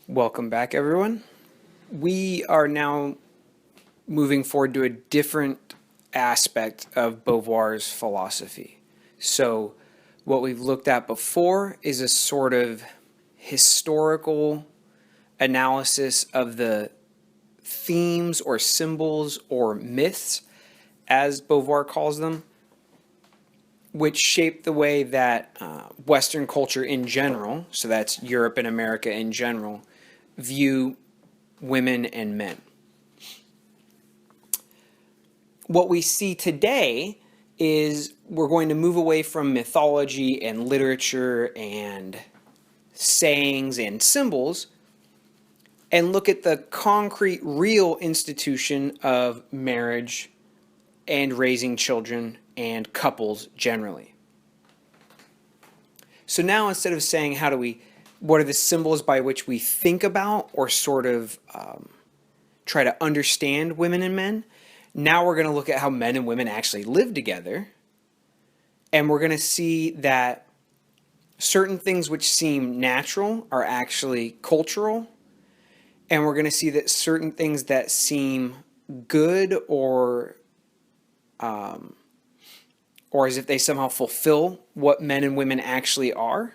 Welcome back, everyone. We are now moving forward to a different aspect of Beauvoir's philosophy. So, what we've looked at before is a sort of historical analysis of the themes or symbols or myths, as Beauvoir calls them, which shape the way that Western culture in general, so that's Europe and America in general, view women and men. What we see today is we're going to move away from mythology and literature and sayings and symbols and look at the concrete, real institution of marriage and raising children and couples generally. So now instead of saying what are the symbols by which we think about or sort of try to understand women and men, now we're going to look at how men and women actually live together. And we're going to see that certain things which seem natural are actually cultural. And we're going to see that certain things that seem good or as if they somehow fulfill what men and women actually are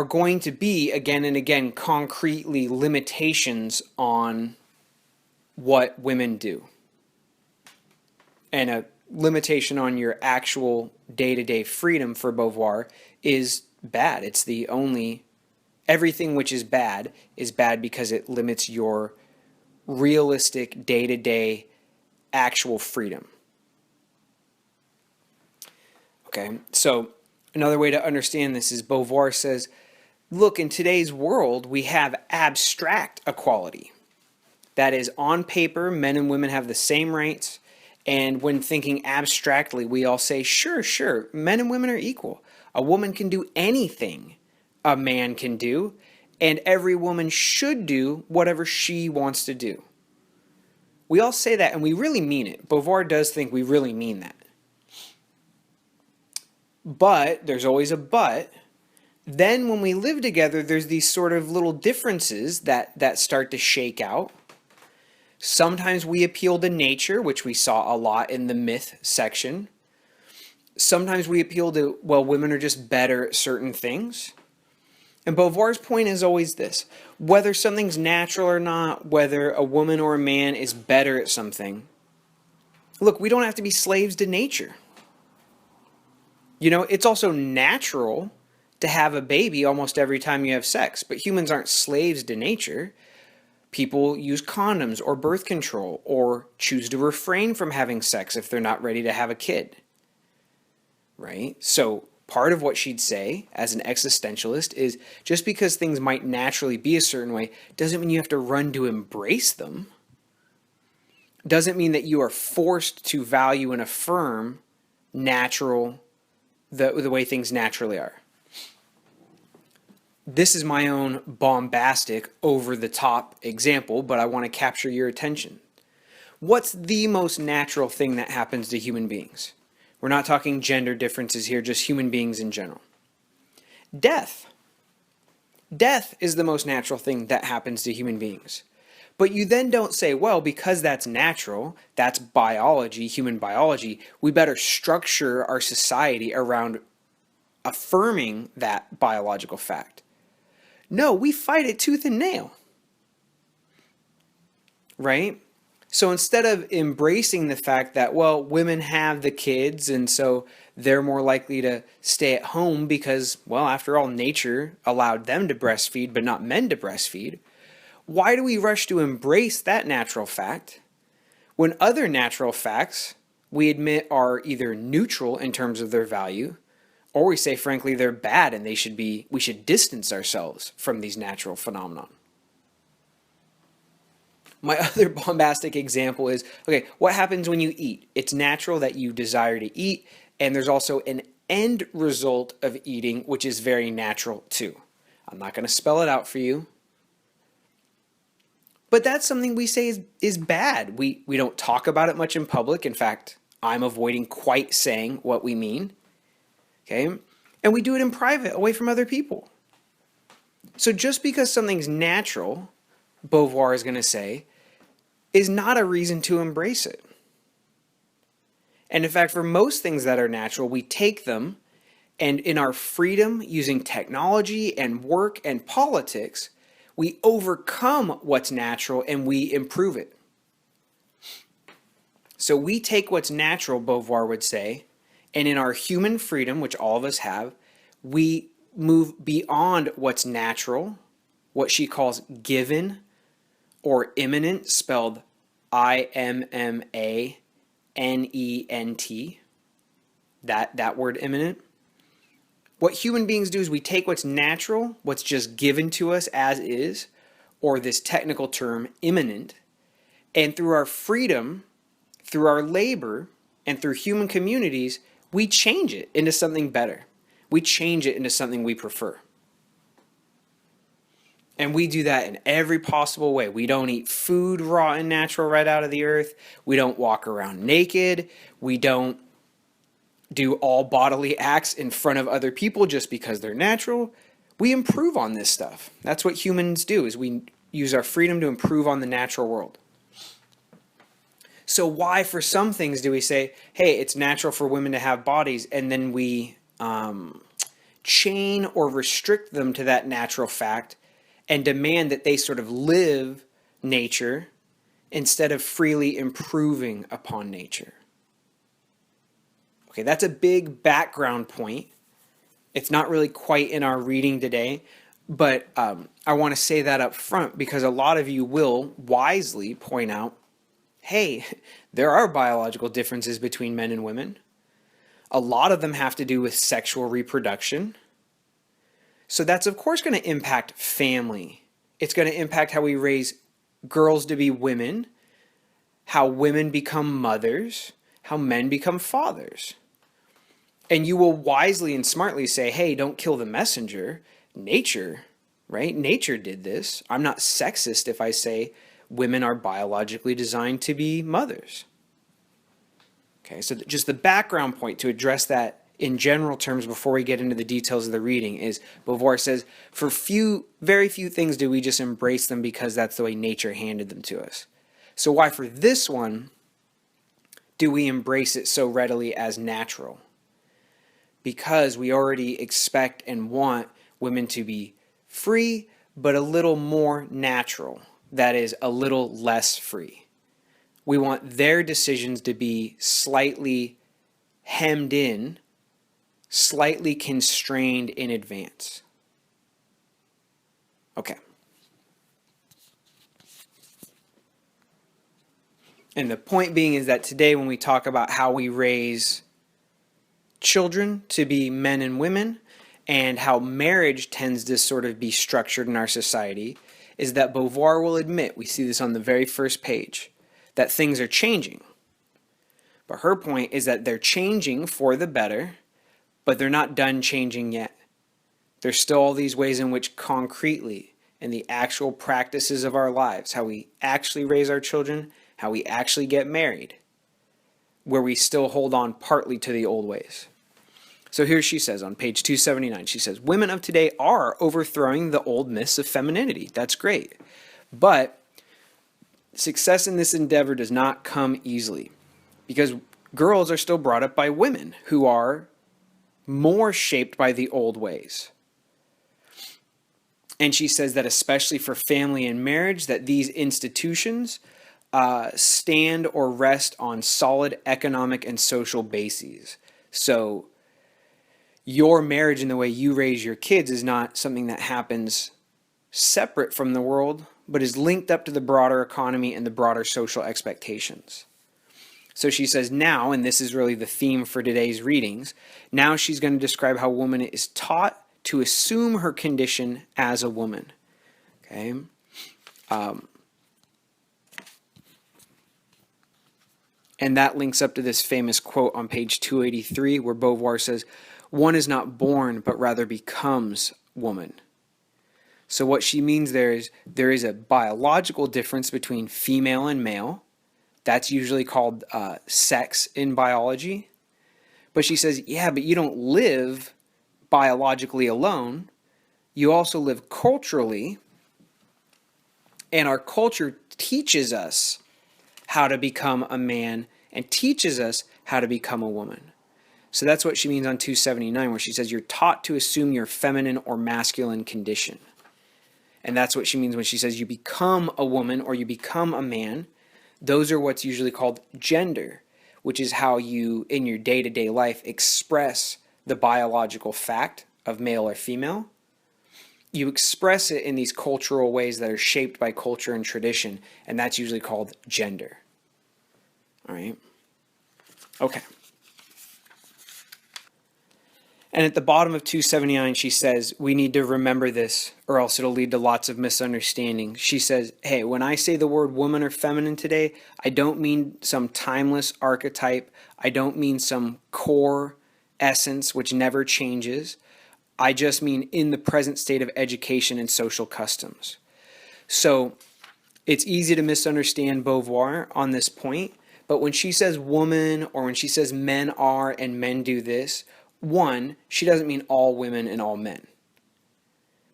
going to be, again and again, concretely limitations on what women do. And a limitation on your actual day-to-day freedom for Beauvoir is bad. It's the only... Everything which is bad because it limits your realistic day-to-day actual freedom. Okay, so another way to understand this is Beauvoir says, look, in today's world, we have abstract equality. That is, on paper, men and women have the same rights. And when thinking abstractly, we all say, sure, men and women are equal. A woman can do anything a man can do, and every woman should do whatever she wants to do. We all say that, and we really mean it. Beauvoir does think we really mean that. But, there's always a but. Then when we live together, there's these sort of little differences that start to shake out. Sometimes we appeal to nature, which we saw a lot in the myth section. Sometimes we appeal to, well, women are just better at certain things. And Beauvoir's point is always this: whether something's natural or not, whether a woman or a man is better at something, look, we don't have to be slaves to nature. You know, it's also natural to have a baby almost every time you have sex, but humans aren't slaves to nature. People use condoms or birth control or choose to refrain from having sex if they're not ready to have a kid. Right? So part of what she'd say as an existentialist is just because things might naturally be a certain way doesn't mean you have to run to embrace them. Doesn't mean that you are forced to value and affirm the way things naturally are. This is my own bombastic, over-the-top example, but I want to capture your attention. What's the most natural thing that happens to human beings? We're not talking gender differences here, just human beings in general. Death. Death is the most natural thing that happens to human beings. But you then don't say, well, because that's natural, that's biology, human biology, we better structure our society around affirming that biological fact. No, we fight it tooth and nail. Right? So instead of embracing the fact that, well, women have the kids and so they're more likely to stay at home because, well, after all, nature allowed them to breastfeed but not men to breastfeed, why do we rush to embrace that natural fact when other natural facts we admit are either neutral in terms of their value, or we say, frankly, they're bad and we should distance ourselves from these natural phenomena? My other bombastic example is, okay, what happens when you eat? It's natural that you desire to eat, and there's also an end result of eating, which is very natural too. I'm not going to spell it out for you. But that's something we say is bad. We don't talk about it much in public. In fact, I'm avoiding quite saying what we mean. Okay? And we do it in private, away from other people. So just because something's natural, Beauvoir is going to say, is not a reason to embrace it. And in fact, for most things that are natural, we take them and in our freedom using technology and work and politics, we overcome what's natural and we improve it. So we take what's natural, Beauvoir would say, and in our human freedom, which all of us have, we move beyond what's natural, what she calls given or immanent, spelled IMMANENT, that word immanent. What human beings do is we take what's natural, what's just given to us as is, or this technical term, immanent, and through our freedom, through our labor, and through human communities, we change it into something better. We change it into something we prefer. And we do that in every possible way. We don't eat food raw and natural right out of the earth. We don't walk around naked. We don't do all bodily acts in front of other people just because they're natural. We improve on this stuff. That's what humans do, is we use our freedom to improve on the natural world. So why for some things do we say, hey, it's natural for women to have bodies, and then we chain or restrict them to that natural fact and demand that they sort of live nature instead of freely improving upon nature? Okay, that's a big background point. It's not really quite in our reading today, but I want to say that up front because a lot of you will wisely point out, hey, there are biological differences between men and women. A lot of them have to do with sexual reproduction. So that's, of course, going to impact family. It's going to impact how we raise girls to be women, how women become mothers, how men become fathers. And you will wisely and smartly say, hey, don't kill the messenger. Nature, right? Nature did this. I'm not sexist if I say women are biologically designed to be mothers. Okay, so just the background point to address that in general terms before we get into the details of the reading is Beauvoir says, for very few things do we just embrace them because that's the way nature handed them to us. So why for this one do we embrace it so readily as natural? Because we already expect and want women to be free, but a little more natural. That is, a little less free. We want their decisions to be slightly hemmed in, slightly constrained in advance. Okay. And the point being is that today when we talk about how we raise children to be men and women and how marriage tends to sort of be structured in our society, is that Beauvoir will admit, we see this on the very first page, that things are changing. But her point is that they're changing for the better, but they're not done changing yet. There's still all these ways in which concretely, in the actual practices of our lives, how we actually raise our children, how we actually get married, where we still hold on partly to the old ways. So here she says on page 279, she says, women of today are overthrowing the old myths of femininity. That's great. But success in this endeavor does not come easily because girls are still brought up by women who are more shaped by the old ways. And she says that especially for family and marriage, that these institutions stand or rest on solid economic and social bases. So your marriage and the way you raise your kids is not something that happens separate from the world, but is linked up to the broader economy and the broader social expectations. So she says now, and this is really the theme for today's readings, now she's going to describe how a woman is taught to assume her condition as a woman. Okay? And that links up to this famous quote on page 283 where Beauvoir says, one is not born, but rather becomes woman. So what she means there is a biological difference between female and male. That's usually called sex in biology. But she says, yeah, but you don't live biologically alone. You also live culturally, and our culture teaches us how to become a man and teaches us how to become a woman. So that's what she means on 279, where she says you're taught to assume your feminine or masculine condition. And that's what she means when she says you become a woman or you become a man. Those are what's usually called gender, which is how you, in your day-to-day life, express the biological fact of male or female. You express it in these cultural ways that are shaped by culture and tradition, and that's usually called gender. All right? Okay. And at the bottom of 279, she says, we need to remember this or else it'll lead to lots of misunderstanding. She says, hey, when I say the word woman or feminine today, I don't mean some timeless archetype. I don't mean some core essence which never changes. I just mean in the present state of education and social customs. So it's easy to misunderstand Beauvoir on this point, but when she says woman or when she says men are and men do this, one, she doesn't mean all women and all men.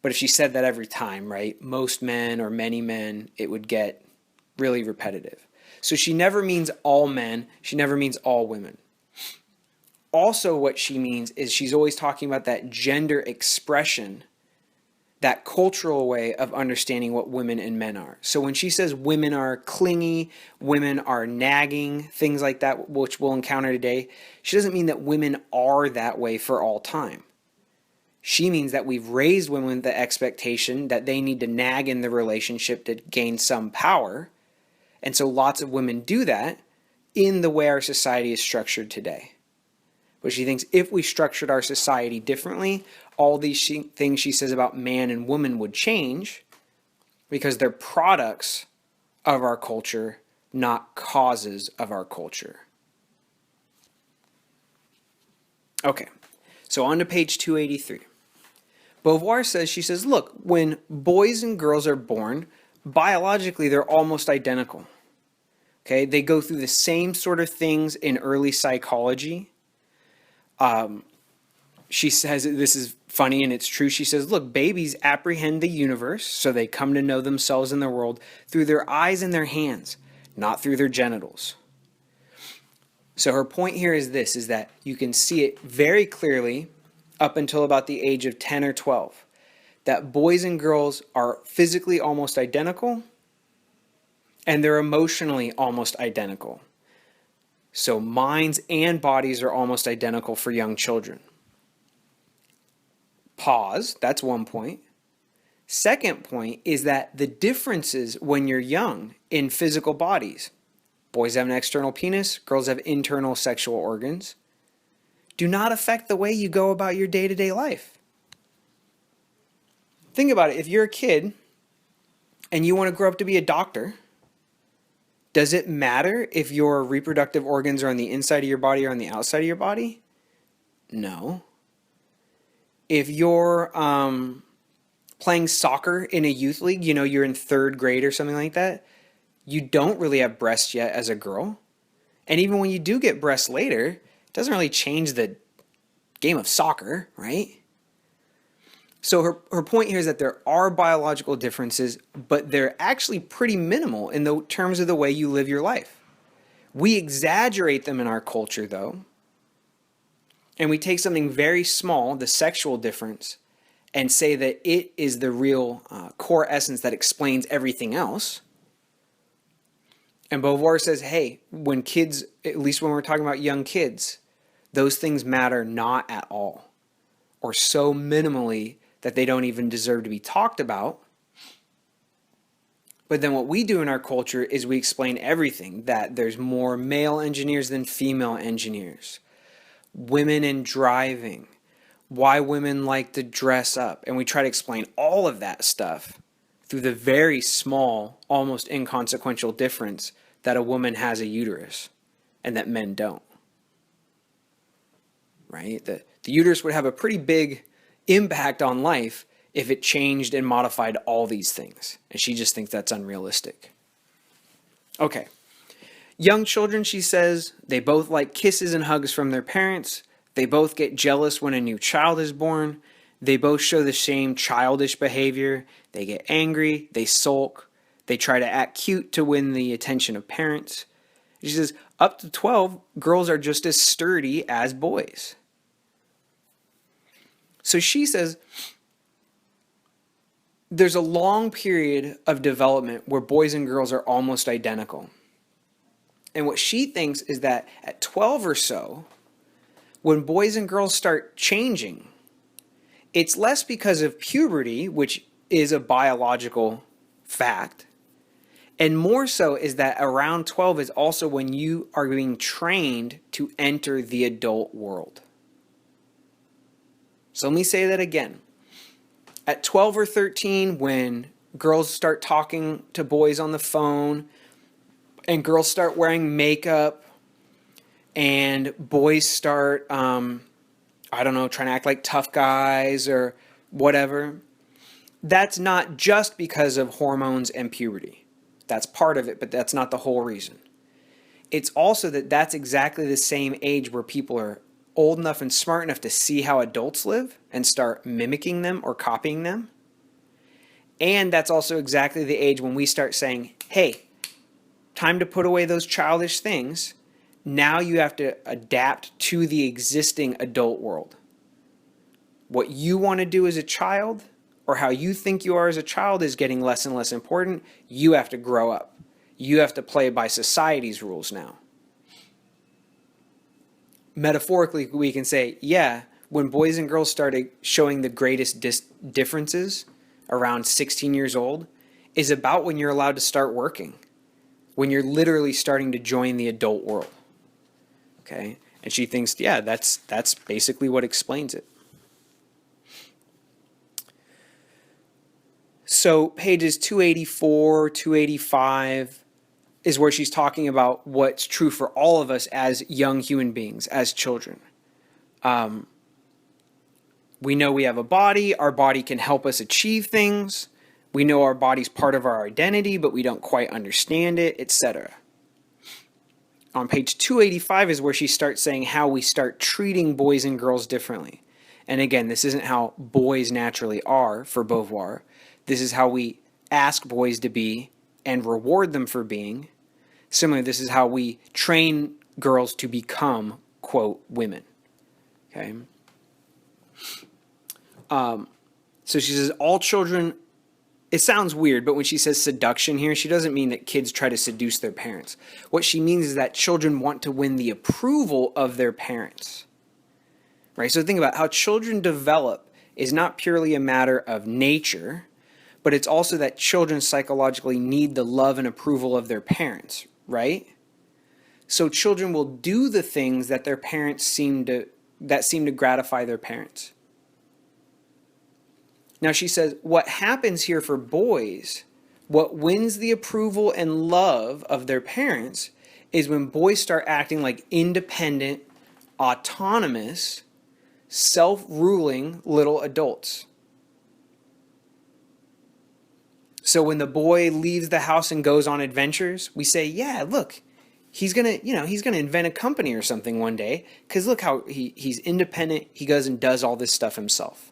But if she said that every time, right, most men or many men, it would get really repetitive. So she never means all men. She never means all women. Also, what she means is she's always talking about that gender expression, that cultural way of understanding what women and men are. So when she says women are clingy, women are nagging, things like that, which we'll encounter today, she doesn't mean that women are that way for all time. She means that we've raised women with the expectation that they need to nag in the relationship to gain some power. And so lots of women do that in the way our society is structured today. But she thinks if we structured our society differently, all these things she says about man and woman would change because they're products of our culture, not causes of our culture. Okay, so on to page 283. Beauvoir says, she says, look, when boys and girls are born, biologically they're almost identical. Okay, they go through the same sort of things in early psychology. She says, this is funny and it's true. She says, look, babies apprehend the universe, so they come to know themselves and the world through their eyes and their hands, not through their genitals. So her point here is this, is that you can see it very clearly up until about the age of 10 or 12, that boys and girls are physically almost identical and they're emotionally almost identical. So minds and bodies are almost identical for young children. Pause, that's one point. Second point is that the differences when you're young in physical bodies, boys have an external penis, girls have internal sexual organs, do not affect the way you go about your day-to-day life. Think about it, if you're a kid and you want to grow up to be a doctor, does it matter if your reproductive organs are on the inside of your body or on the outside of your body? No. If you're playing soccer in a youth league, you know, you're in third grade or something like that, you don't really have breasts yet as a girl. And even when you do get breasts later, it doesn't really change the game of soccer, right? So her point here is that there are biological differences, but they're actually pretty minimal in the terms of the way you live your life. We exaggerate them in our culture, though, and we take something very small, the sexual difference, and say that it is the real core essence that explains everything else. And Beauvoir says, hey, when kids, at least when we're talking about young kids, those things matter not at all, or so minimally that they don't even deserve to be talked about. But then what we do in our culture is we explain everything, that there's more male engineers than female engineers, women in driving, why women like to dress up. And we try to explain all of that stuff through the very small, almost inconsequential difference that a woman has a uterus and that men don't. Right? The uterus would have a pretty big impact on life if it changed and modified all these things. And she just thinks that's unrealistic. Okay. Young children, she says, they both like kisses and hugs from their parents. They both get jealous when a new child is born. They both show the same childish behavior. They get angry, they sulk, they try to act cute to win the attention of parents. She says, up to 12, girls are just as sturdy as boys. So she says, there's a long period of development where boys and girls are almost identical. And what she thinks is that at 12 or so, when boys and girls start changing, it's less because of puberty, which is a biological fact, and more so is that around 12 is also when you are being trained to enter the adult world. So let me say that again. At 12 or 13, when girls start talking to boys on the phone, and girls start wearing makeup, and boys start, trying to act like tough guys or whatever, that's not just because of hormones and puberty. That's part of it, but that's not the whole reason. It's also that that's exactly the same age where people are old enough and smart enough to see how adults live and start mimicking them or copying them. And that's also exactly the age when we start saying, hey, time to put away those childish things. Now you have to adapt to the existing adult world. What you want to do as a child, or how you think you are as a child, is getting less and less important. You have to grow up. You have to play by society's rules now. Metaphorically, we can say, yeah, when boys and girls started showing the greatest differences around 16 years old is about when you're allowed to start working, when you're literally starting to join the adult world. Okay? And she thinks, yeah, that's basically what explains it. So pages 284, 285 is where she's talking about what's true for all of us as young human beings, as children. We know we have a body. Our body can help us achieve things. We know our body's part of our identity, but we don't quite understand it, etc. On page 285 is where she starts saying how we start treating boys and girls differently. And again, this isn't how boys naturally are for Beauvoir. This is how we ask boys to be and reward them for being. Similarly, this is how we train girls to become, quote, women. Okay? So she says all children, it sounds weird, but when she says seduction here, she doesn't mean that kids try to seduce their parents. What she means is that children want to win the approval of their parents. Right? So think about how children develop is not purely a matter of nature, but it's also that children psychologically need the love and approval of their parents, right? So children will do the things that their parents seem to gratify their parents. Now she says, what happens here for boys, what wins the approval and love of their parents is when boys start acting like independent, autonomous, self-ruling little adults. So when the boy leaves the house and goes on adventures, we say, yeah, look, he's gonna invent a company or something one day, because look how he's independent, he goes and does all this stuff himself.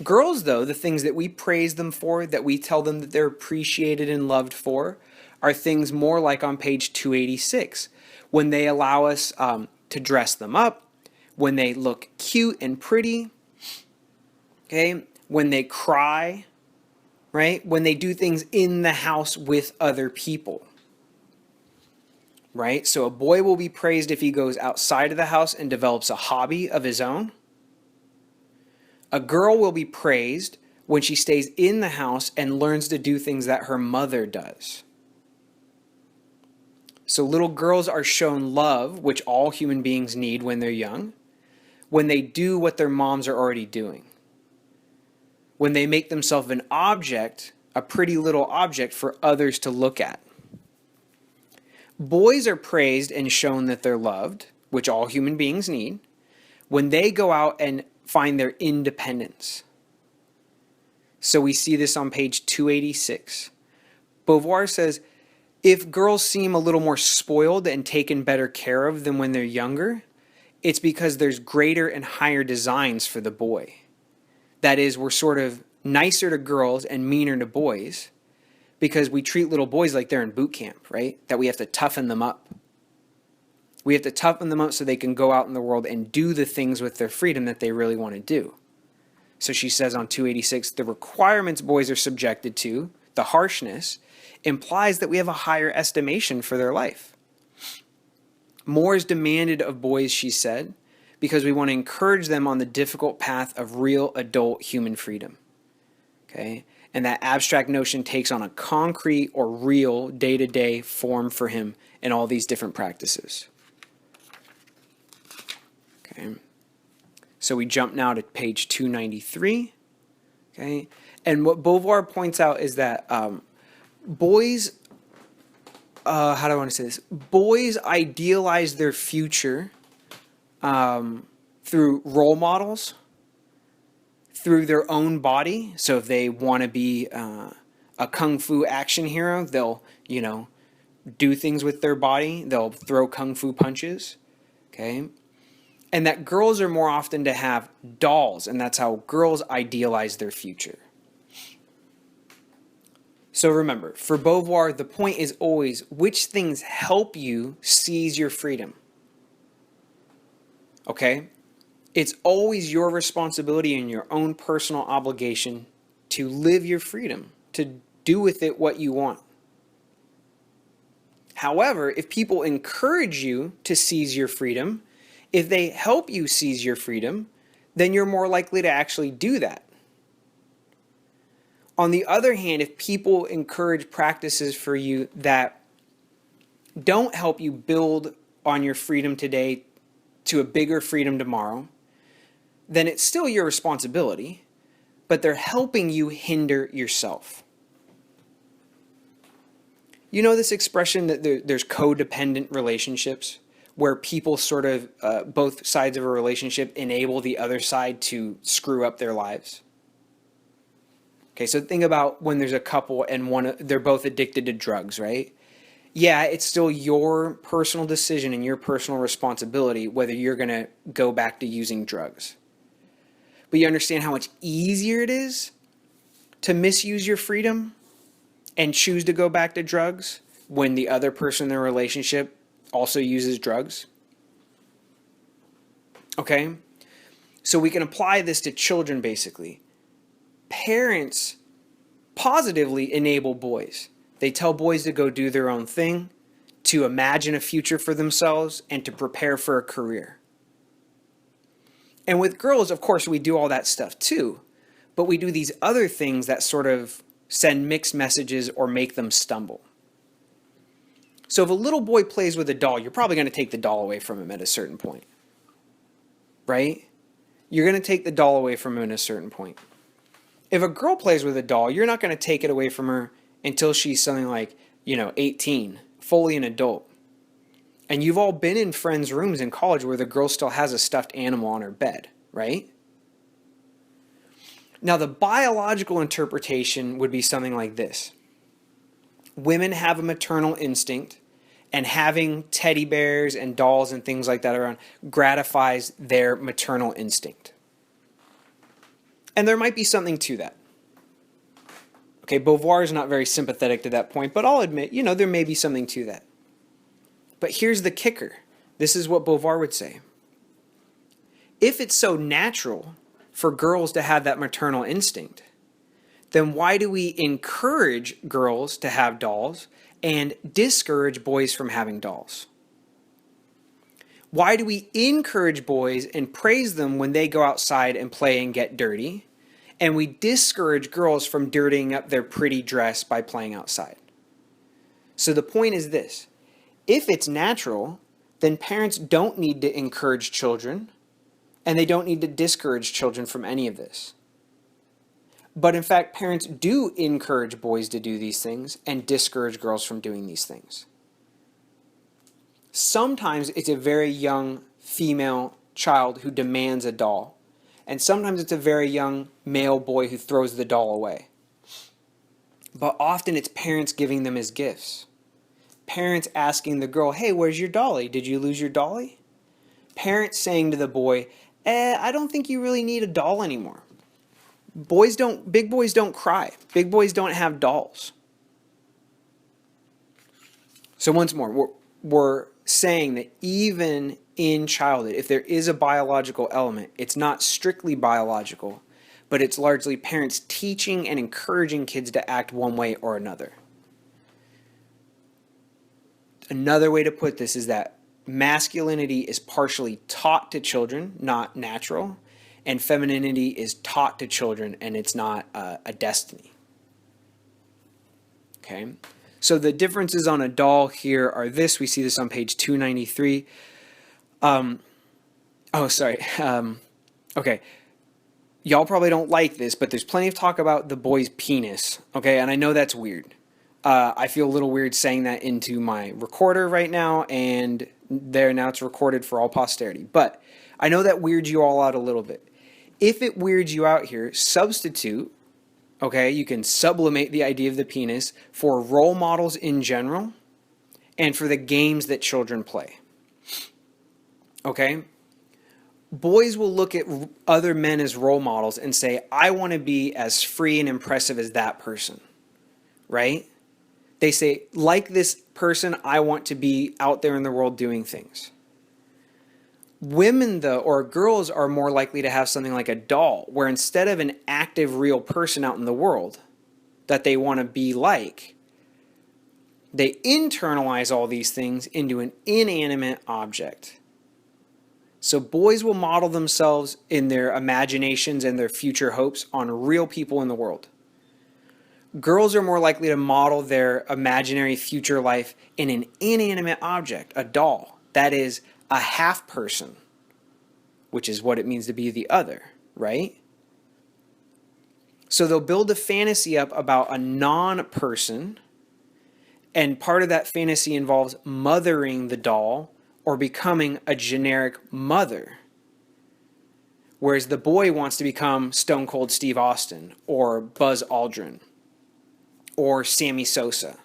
Girls, though, the things that we praise them for, that we tell them that they're appreciated and loved for, are things more like on page 286, when they allow us to dress them up, when they look cute and pretty, okay, when they cry, right, when they do things in the house with other people, right? So a boy will be praised if he goes outside of the house and develops a hobby of his own. A girl will be praised when she stays in the house and learns to do things that her mother does. So little girls are shown love, which all human beings need when they're young, when they do what their moms are already doing. When they make themselves an object, a pretty little object for others to look at. Boys are praised and shown that they're loved, which all human beings need, when they go out and find their independence. So we see this on page 286. Beauvoir says, if girls seem a little more spoiled and taken better care of than when they're younger, It's because there's greater and higher designs for the boy. That is, we're sort of nicer to girls and meaner to boys because we treat little boys like they're in boot camp, right? That we have to toughen them up. We have to toughen them up so they can go out in the world and do the things with their freedom that they really want to do. So she says on 286, the requirements boys are subjected to, the harshness, implies that we have a higher estimation for their life. More is demanded of boys, she said, because we want to encourage them on the difficult path of real adult human freedom. Okay? And that abstract notion takes on a concrete or real day-to-day form for him in all these different practices. Okay? So we jump now to page 293. Okay? And what Beauvoir points out is that boys, how do I want to say this? Boys idealize their future through role models, through their own body. So if they want to be a kung fu action hero, they'll, do things with their body. They'll throw kung fu punches. Okay? And that girls are more often to have dolls, and that's how girls idealize their future. So remember, for Beauvoir, the point is always which things help you seize your freedom. Okay? It's always your responsibility and your own personal obligation to live your freedom, to do with it what you want. However, if people encourage you to seize your freedom, if they help you seize your freedom, then you're more likely to actually do that. On the other hand, if people encourage practices for you that don't help you build on your freedom today to a bigger freedom tomorrow, then it's still your responsibility, but they're helping you hinder yourself. You know this expression that there's codependent relationships, where people sort of, both sides of a relationship enable the other side to screw up their lives? Okay, so think about when there's a couple and they're both addicted to drugs, right? Yeah, it's still your personal decision and your personal responsibility whether you're going to go back to using drugs. But you understand how much easier it is to misuse your freedom and choose to go back to drugs when the other person in the relationship also uses drugs? Okay? So we can apply this to children basically. Parents positively enable boys. They tell boys to go do their own thing, to imagine a future for themselves, and to prepare for a career. And with girls, of course, we do all that stuff too, but we do these other things that sort of send mixed messages or make them stumble. So if a little boy plays with a doll, you're probably going to take the doll away from him at a certain point, right? You're going to take the doll away from him at a certain point. If a girl plays with a doll, you're not going to take it away from her until she's something like, 18, fully an adult. And you've all been in friends' rooms in college where the girl still has a stuffed animal on her bed, right? Now, the biological interpretation would be something like this. Women have a maternal instinct, and having teddy bears and dolls and things like that around gratifies their maternal instinct. And there might be something to that. Okay, Beauvoir is not very sympathetic to that point, but I'll admit, there may be something to that. But here's the kicker. This is what Beauvoir would say. If it's so natural for girls to have that maternal instinct, then why do we encourage girls to have dolls and discourage boys from having dolls? Why do we encourage boys and praise them when they go outside and play and get dirty, and we discourage girls from dirtying up their pretty dress by playing outside? So the point is this. If it's natural, then parents don't need to encourage children, and they don't need to discourage children from any of this. But in fact, parents do encourage boys to do these things and discourage girls from doing these things. Sometimes it's a very young female child who demands a doll, and sometimes it's a very young male boy who throws the doll away. But often it's parents giving them as gifts. Parents asking the girl, hey, where's your dolly? Did you lose your dolly? parents saying to the boy, I don't think you really need a doll anymore. Big boys don't cry. Big boys don't have dolls. So once more, we're saying that even in childhood, if there is a biological element, it's not strictly biological, but it's largely parents teaching and encouraging kids to act one way or another. Another way to put this is that masculinity is partially taught to children, not natural, and femininity is taught to children, and it's not a destiny. Okay? So the differences on a doll here are this. We see this on page 293. Okay. Y'all probably don't like this, but there's plenty of talk about the boy's penis. Okay, and I know that's weird. I feel a little weird saying that into my recorder right now, and now it's recorded for all posterity. But I know that weirds you all out a little bit. If it weirds you out here, substitute, okay, you can sublimate the idea of the penis for role models in general and for the games that children play. Okay? Boys will look at other men as role models and say, I want to be as free and impressive as that person, right? They say, like this person, I want to be out there in the world doing things. Women, though, or girls are more likely to have something like a doll, where instead of an active, real person out in the world that they want to be like, they internalize all these things into an inanimate object. So boys will model themselves in their imaginations and their future hopes on real people in the world. Girls are more likely to model their imaginary future life in an inanimate object, a doll. That is a half person, which is what it means to be the other, right? So they'll build a fantasy up about a non-person, and part of that fantasy involves mothering the doll or becoming a generic mother. Whereas the boy wants to become Stone Cold Steve Austin or Buzz Aldrin or Sammy Sosa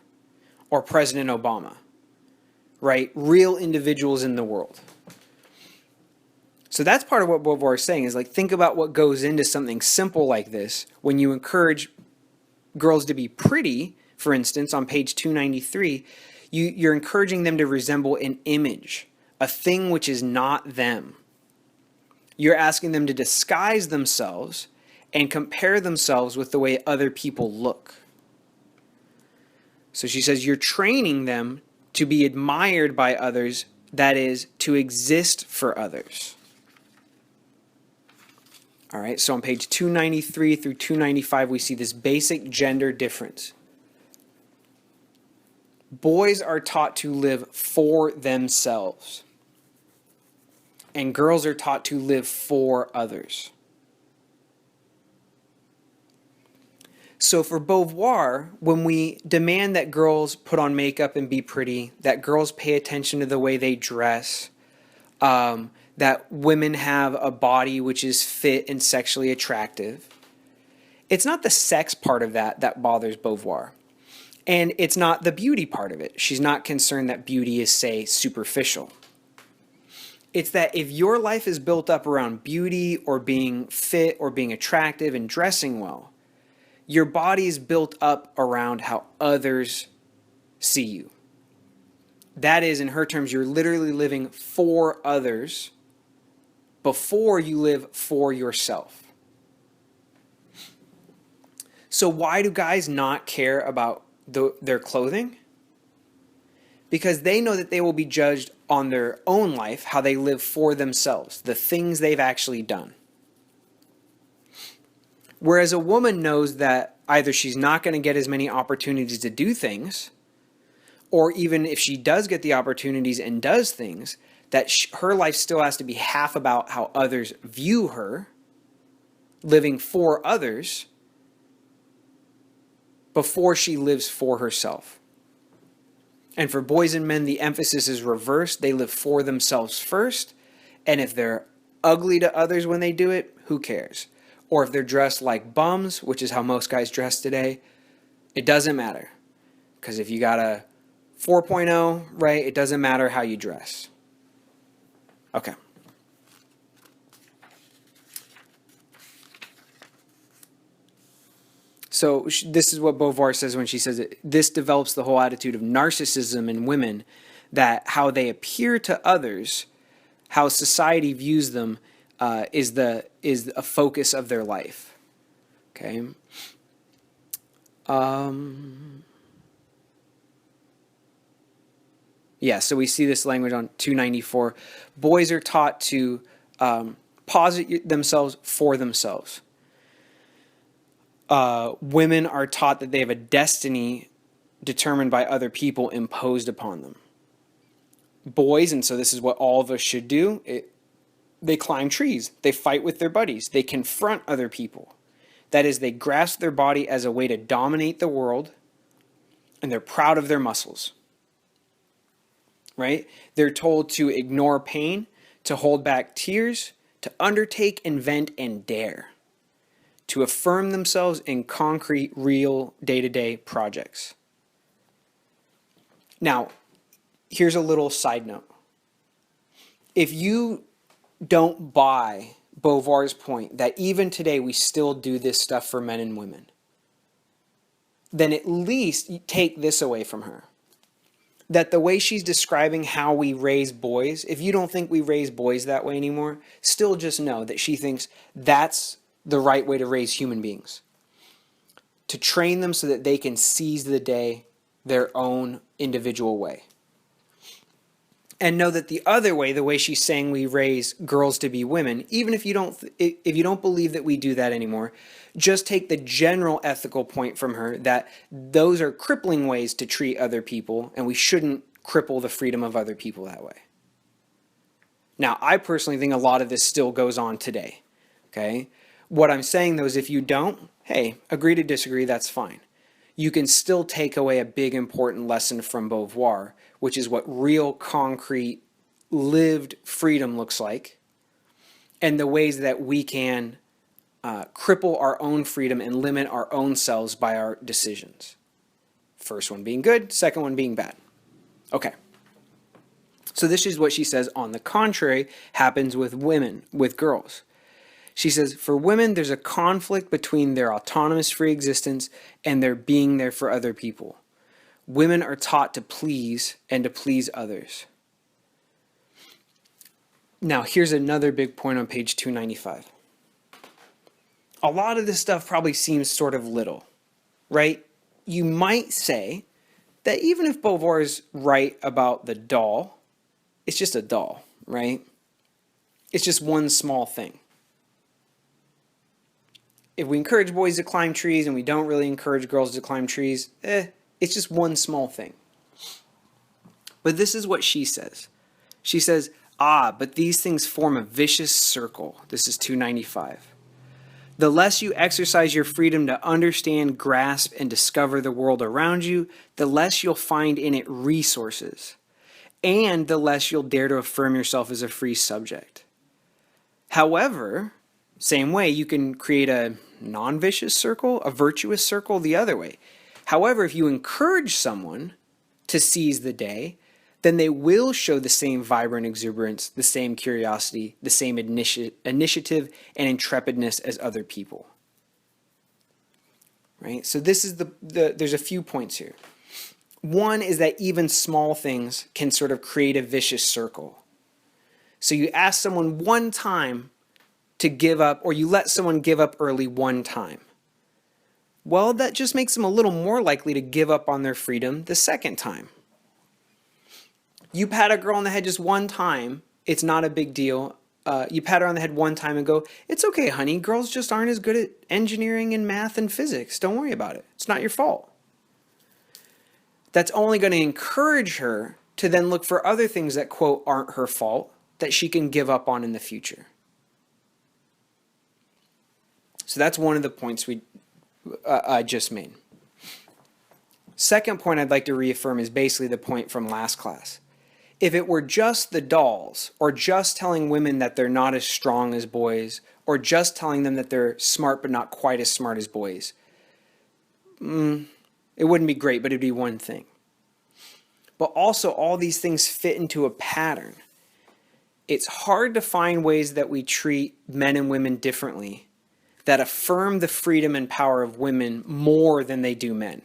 or President Obama, right? Real individuals in the world. So that's part of what Beauvoir is saying is like, think about what goes into something simple like this when you encourage girls to be pretty, for instance, on page 293, you're encouraging them to resemble an image, a thing which is not them. You're asking them to disguise themselves and compare themselves with the way other people look. So she says you're training them to be admired by others, that is, to exist for others. All right, so on page 293 through 295, we see this basic gender difference. Boys are taught to live for themselves, and girls are taught to live for others. So for Beauvoir, when we demand that girls put on makeup and be pretty, that girls pay attention to the way they dress, that women have a body which is fit and sexually attractive, it's not the sex part of that bothers Beauvoir. And it's not the beauty part of it. She's not concerned that beauty is, say, superficial. It's that if your life is built up around beauty or being fit or being attractive and dressing well, your body is built up around how others see you. That is, in her terms, you're literally living for others before you live for yourself. So why do guys not care about their clothing? Because they know that they will be judged on their own life, how they live for themselves, the things they've actually done. Whereas a woman knows that either she's not going to get as many opportunities to do things, or even if she does get the opportunities and does things, that her life still has to be half about how others view her, living for others, before she lives for herself. And for boys and men, the emphasis is reversed. They live for themselves first, and if they're ugly to others when they do it, who cares? Or if they're dressed like bums, which is how most guys dress today, it doesn't matter. Because if you got a 4.0, right, it doesn't matter how you dress. Okay. So this is what Beauvoir says when she says it. This develops the whole attitude of narcissism in women, that how they appear to others, how society views them, is a focus of their life. Okay. Yeah, so we see this language on 294. Boys are taught to posit themselves for themselves. Women are taught that they have a destiny determined by other people imposed upon them. Boys, and so this is what all of us should do, they climb trees, they fight with their buddies, they confront other people. That is, they grasp their body as a way to dominate the world, and they're proud of their muscles. Right? They're told to ignore pain, to hold back tears, to undertake, invent, and dare, to affirm themselves in concrete, real, day-to-day projects. Now, here's a little side note. If you don't buy Beauvoir's point that even today we still do this stuff for men and women, then at least take this away from her. That the way she's describing how we raise boys, if you don't think we raise boys that way anymore, still just know that she thinks that's the right way to raise human beings. To train them so that they can seize the day their own individual way. And know that the other way, the way she's saying we raise girls to be women, even if you don't believe that we do that anymore, just take the general ethical point from her that those are crippling ways to treat other people, and we shouldn't cripple the freedom of other people that way. Now, I personally think a lot of this still goes on today. Okay? What I'm saying though is if you don't, hey, agree to disagree, that's fine. You can still take away a big important lesson from Beauvoir, which is what real, concrete, lived freedom looks like, and the ways that we can cripple our own freedom and limit our own selves by our decisions. First one being good, second one being bad. Okay. So this is what she says, on the contrary, happens with women, with girls. She says, for women, there's a conflict between their autonomous free existence and their being there for other people. Women are taught to please and to please others. Now, here's another big point on page 295. A lot of this stuff probably seems sort of little, right? You might say that even if Beauvoir is right about the doll, it's just a doll, right? It's just one small thing. If we encourage boys to climb trees and we don't really encourage girls to climb trees, it's just one small thing. But this is what she says. She says, but these things form a vicious circle. This is 295. The less you exercise your freedom to understand, grasp, and discover the world around you, the less you'll find in it resources, and the less you'll dare to affirm yourself as a free subject. However, same way, you can create a non-vicious circle, a virtuous circle the other way. However, if you encourage someone to seize the day, then they will show the same vibrant exuberance, the same curiosity, the same initiative and intrepidness as other people. Right? So this is there's a few points here. One is that even small things can sort of create a vicious circle. So you ask someone one time to give up, or you let someone give up early one time. Well, that just makes them a little more likely to give up on their freedom the second time. You pat a girl on the head just one time, it's not a big deal. You pat her on the head one time and go, it's okay, honey, girls just aren't as good at engineering and math and physics. Don't worry about it. It's not your fault. That's only going to encourage her to then look for other things that, quote, aren't her fault, that she can give up on in the future. So that's one of the points I just made. Second point I'd like to reaffirm is basically the point from last class. If it were just the dolls, or just telling women that they're not as strong as boys, or just telling them that they're smart but not quite as smart as boys, it wouldn't be great, but it'd be one thing. But also, all these things fit into a pattern. It's hard to find ways that we treat men and women differently, that affirm the freedom and power of women more than they do men.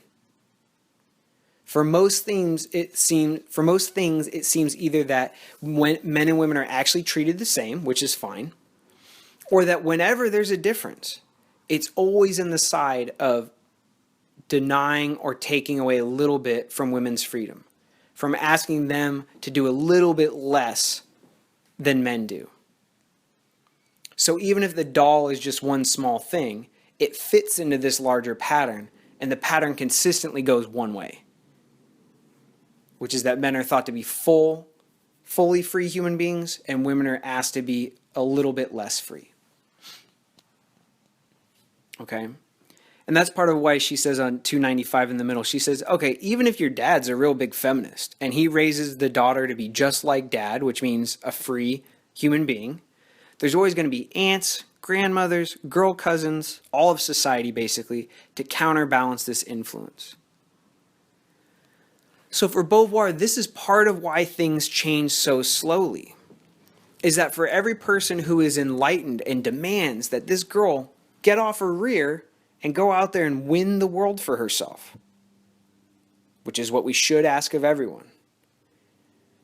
For most things, it seems either that when men and women are actually treated the same, which is fine, or that whenever there's a difference, it's always in the side of denying or taking away a little bit from women's freedom, from asking them to do a little bit less than men do. So even if the doll is just one small thing, it fits into this larger pattern, and the pattern consistently goes one way, which is that men are thought to be fully free human beings, and women are asked to be a little bit less free. Okay? And that's part of why she says on 295 in the middle, she says, okay, even if your dad's a real big feminist, and he raises the daughter to be just like dad, which means a free human being, there's always going to be aunts, grandmothers, girl cousins, all of society basically, to counterbalance this influence. So for Beauvoir, this is part of why things change so slowly, is that for every person who is enlightened and demands that this girl get off her rear and go out there and win the world for herself, which is what we should ask of everyone,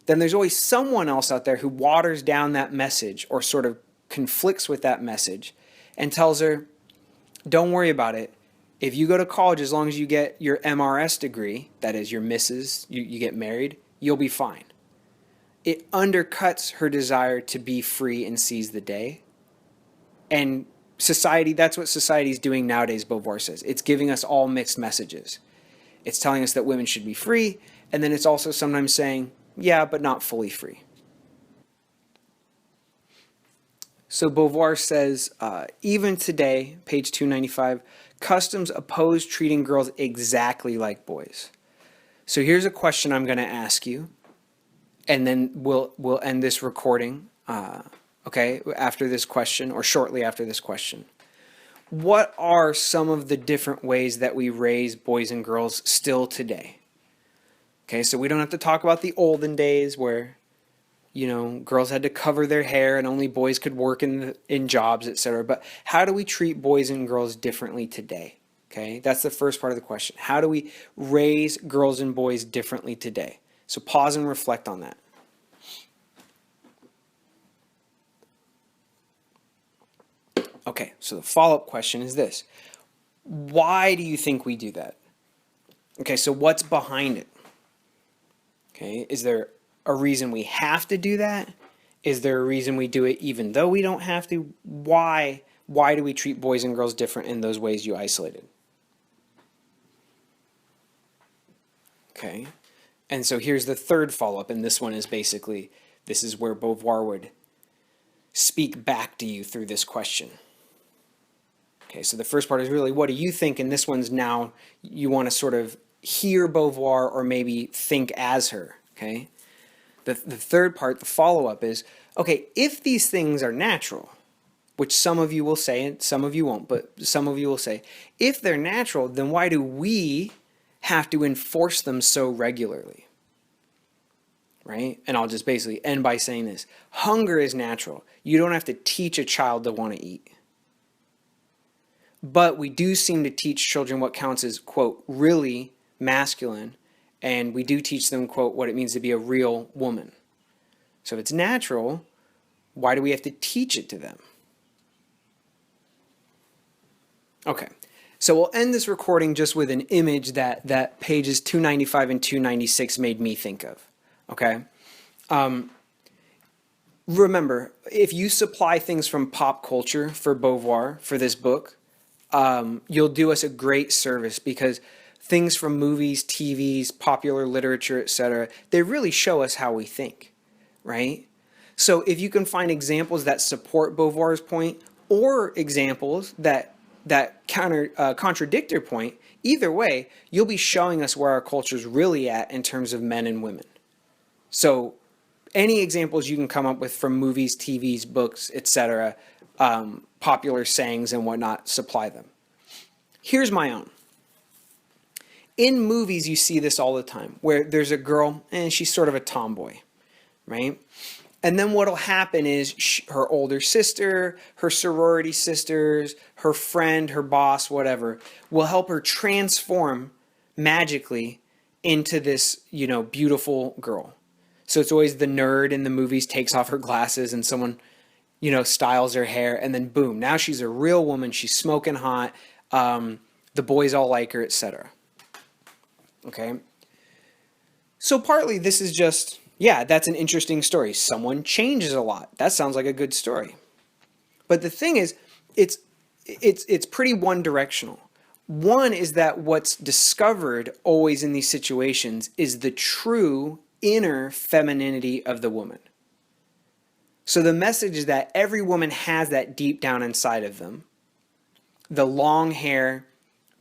then there's always someone else out there who waters down that message or sort of conflicts with that message and tells her, don't worry about it. If you go to college, as long as you get your MRS degree, that is your missus, you get married, you'll be fine. It undercuts her desire to be free and seize the day. And society, that's what society is doing nowadays, Beauvoir says. It's giving us all mixed messages. It's telling us that women should be free, and then it's also sometimes saying, yeah, but not fully free. So Beauvoir says, even today, page 295, customs oppose treating girls exactly like boys. So here's a question I'm going to ask you, and then we'll end this recording, okay, after this question, or shortly after this question. What are some of the different ways that we raise boys and girls still today? Okay, so we don't have to talk about the olden days where, girls had to cover their hair and only boys could work in jobs, etc. But how do we treat boys and girls differently today? Okay, that's the first part of the question. How do we raise girls and boys differently today? So pause and reflect on that. Okay, so the follow-up question is this. Why do you think we do that? Okay, so what's behind it? Okay, is there a reason we have to do that? Is there a reason we do it even though we don't have to? Why do we treat boys and girls different in those ways you isolated? Okay, and so here's the third follow-up, and this one is basically, this is where Beauvoir would speak back to you through this question. Okay, so the first part is really, what do you think? And this one's now, you want to sort of hear Beauvoir or maybe think as her, okay? The third part, the follow-up is, okay, if these things are natural, which some of you will say, and some of you won't, but some of you will say, if they're natural, then why do we have to enforce them so regularly? Right? And I'll just basically end by saying this. Hunger is natural. You don't have to teach a child to want to eat. But we do seem to teach children what counts as, quote, really masculine, and we do teach them, quote, what it means to be a real woman. So if it's natural, why do we have to teach it to them? Okay, so we'll end this recording just with an image that pages 295 and 296 made me think of, okay? Remember, if you supply things from pop culture for Beauvoir, for this book, you'll do us a great service, because things from movies, TVs, popular literature, etc., they really show us how we think, right? So if you can find examples that support Beauvoir's point, or examples that contradict your point, either way, you'll be showing us where our culture's really at in terms of men and women. So any examples you can come up with from movies, TVs, books, etc., popular sayings and whatnot, supply them. Here's my own. In movies, you see this all the time, where there's a girl and she's sort of a tomboy, right? And then what'll happen is her older sister, her sorority sisters, her friend, her boss, whatever, will help her transform magically into this, beautiful girl. So it's always the nerd in the movies takes off her glasses and someone, styles her hair, and then boom, now she's a real woman. She's smoking hot. The boys all like her, etc. Okay. So partly this is just, yeah, that's an interesting story. Someone changes a lot. That sounds like a good story. But the thing is, it's pretty one directional. One is that what's discovered always in these situations is the true inner femininity of the woman. So the message is that every woman has that deep down inside of them. The long hair,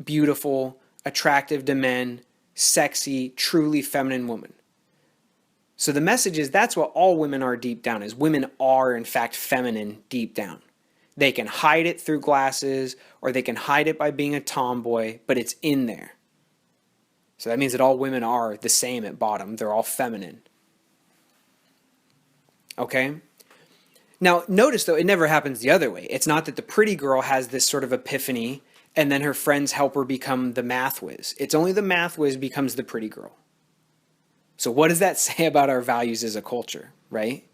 beautiful, attractive to men, sexy, truly feminine woman. So the message is that's what all women are deep down, is women are in fact feminine deep down. They can hide it through glasses, or they can hide it by being a tomboy, but it's in there. So that means that all women are the same at bottom. They're all feminine. Okay? Now, notice though, it never happens the other way. It's not that the pretty girl has this sort of epiphany and then her friends help her become the math whiz. It's only the math whiz becomes the pretty girl. So what does that say about our values as a culture, right?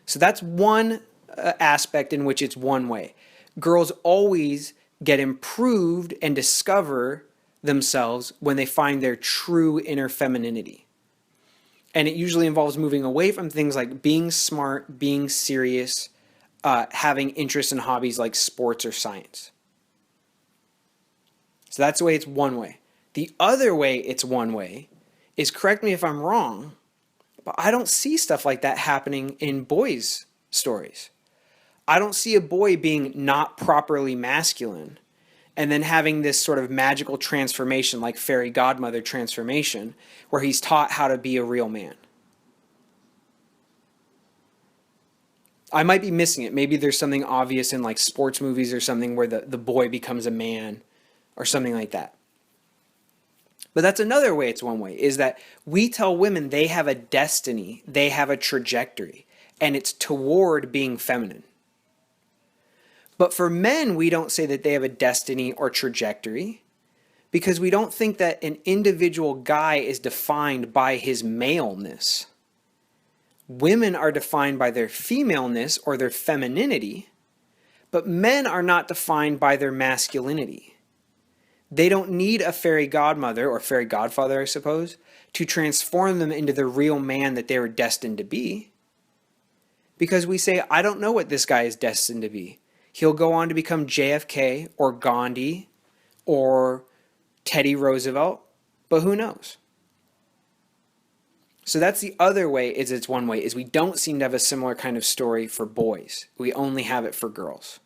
So that's one aspect in which it's one way. Girls always get improved and discover themselves when they find their true inner femininity. And it usually involves moving away from things like being smart, being serious, having interests and hobbies like sports or science. So that's the way it's one way. The other way it's one way is, correct me if I'm wrong, but I don't see stuff like that happening in boys' stories. I don't see a boy being not properly masculine and then having this sort of magical transformation, like fairy godmother transformation, where he's taught how to be a real man. I might be missing it. Maybe there's something obvious in like sports movies or something where the boy becomes a man or something like that. But that's another way it's one way, is that we tell women they have a destiny, they have a trajectory, and it's toward being feminine. But for men, we don't say that they have a destiny or trajectory because we don't think that an individual guy is defined by his maleness. Women are defined by their femaleness or their femininity, but men are not defined by their masculinity. They don't need a fairy godmother or fairy godfather, I suppose, to transform them into the real man that they were destined to be. Because we say, I don't know what this guy is destined to be. He'll go on to become JFK or Gandhi or Teddy Roosevelt, but who knows? So that's the other way, is it's one way, is we don't seem to have a similar kind of story for boys. We only have it for girls.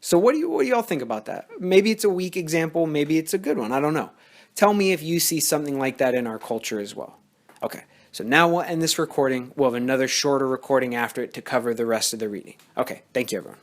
So what do y'all think about that? Maybe it's a weak example, maybe it's a good one, I don't know. Tell me if you see something like that in our culture as well. Okay, so now we'll end this recording. We'll have another shorter recording after it to cover the rest of the reading. Okay, thank you everyone.